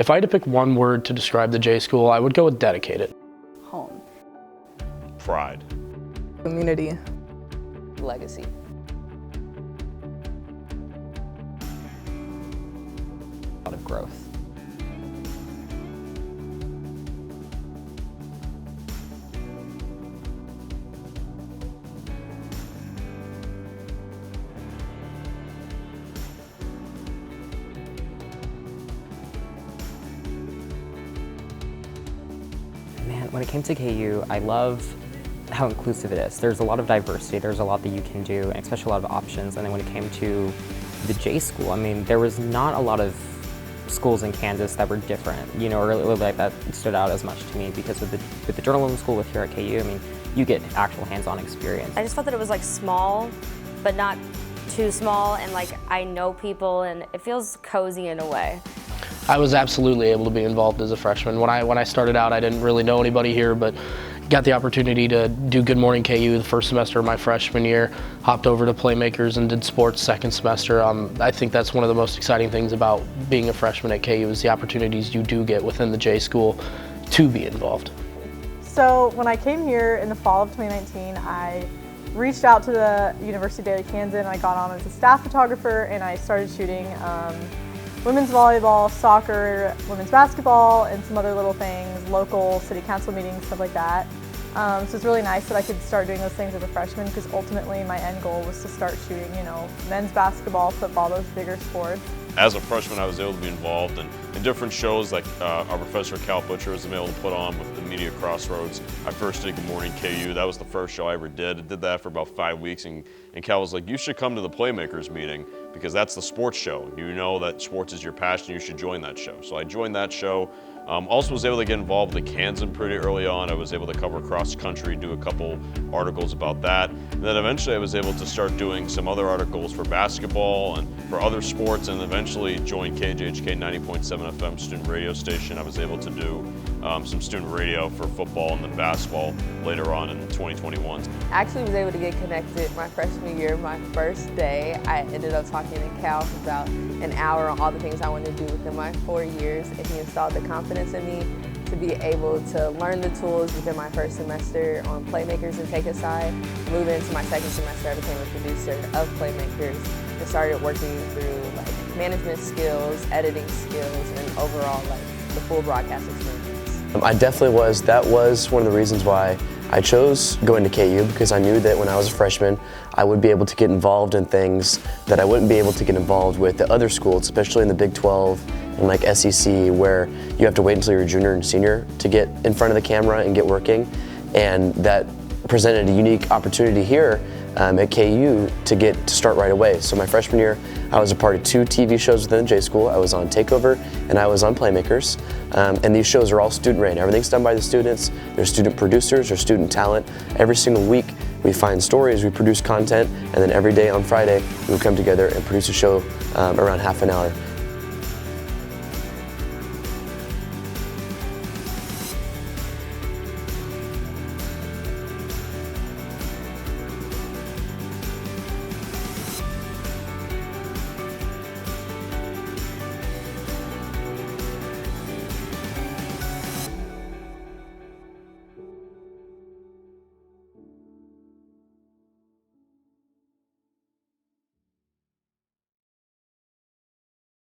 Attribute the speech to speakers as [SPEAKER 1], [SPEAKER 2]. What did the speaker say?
[SPEAKER 1] If I had to pick one word to describe the J School, I would go with dedicated.
[SPEAKER 2] Home.
[SPEAKER 3] Pride.
[SPEAKER 2] Community.
[SPEAKER 4] Legacy.
[SPEAKER 5] A lot of growth. Man, when it came to KU, I love how inclusive it is. There's a lot of diversity, there's a lot that you can do, and especially a lot of options. And then when it came to the J School, I mean, there was not a lot of schools in Kansas that were different, you know, or like that stood out as much to me, because with the journalism school with here at KU, I mean, you get actual hands-on experience.
[SPEAKER 6] I just felt that it was like small, but not too small, and like I know people, and it feels cozy in a way.
[SPEAKER 1] I was absolutely able to be involved as a freshman. When I started out, I didn't really know anybody here, but got the opportunity to do Good Morning KU the first semester of my freshman year, hopped over to Playmakers and did sports second semester. I think that's one of the most exciting things about being a freshman at KU is the opportunities you do get within the J School to be involved.
[SPEAKER 2] So when I came here in the fall of 2019, I reached out to the University of Daily Kansas and I got on as a staff photographer, and I started shooting women's volleyball, soccer, women's basketball, and some other little things, local city council meetings, stuff like that. So it's really nice that I could start doing those things as a freshman, because ultimately my end goal was to start shooting, you know, men's basketball, football, those bigger sports.
[SPEAKER 3] As a freshman, I was able to be involved in different shows like our professor Cal Butcher was able to put on with the Media Crossroads. I first did Good Morning KU. That was the first show I ever did. I did that for about 5 weeks, and Cal was like, you should come to the Playmakers meeting, because that's the sports show. You know that sports is your passion, you should join that show. So I joined that show. Also was able to get involved with the Kansan pretty early on. I was able to cover cross country, do a couple articles about that. And then eventually I was able to start doing some other articles for basketball and for other sports, and eventually joined KJHK 90.7 FM student radio station. I was able to do some student radio for football and then basketball later on in 2021.
[SPEAKER 4] I actually was able to get connected my freshman year, my first day. I ended up talking to Cal for about an hour on all the things I wanted to do within my 4 years, and he installed the confidence in me to be able to learn the tools within my first semester on Playmakers and take aside. Moving into my second semester, I became a producer of Playmakers and started working through like management skills, editing skills, and overall like the full broadcast experience.
[SPEAKER 7] I definitely was. That was one of the reasons why I chose going to KU, because I knew that when I was a freshman, I would be able to get involved in things that I wouldn't be able to get involved with at other schools, especially in the Big 12 and like SEC, where you have to wait until you're a junior and senior to get in front of the camera and get working. And that presented a unique opportunity here at KU to start right away. So my freshman year, I was a part of 2 TV shows within the J School. I was on Takeover and I was on Playmakers. And these shows are all student ran. Everything's done by the students. There's student producers, there's student talent. Every single week we find stories, we produce content, and then every day on Friday we would come together and produce a show around half an hour.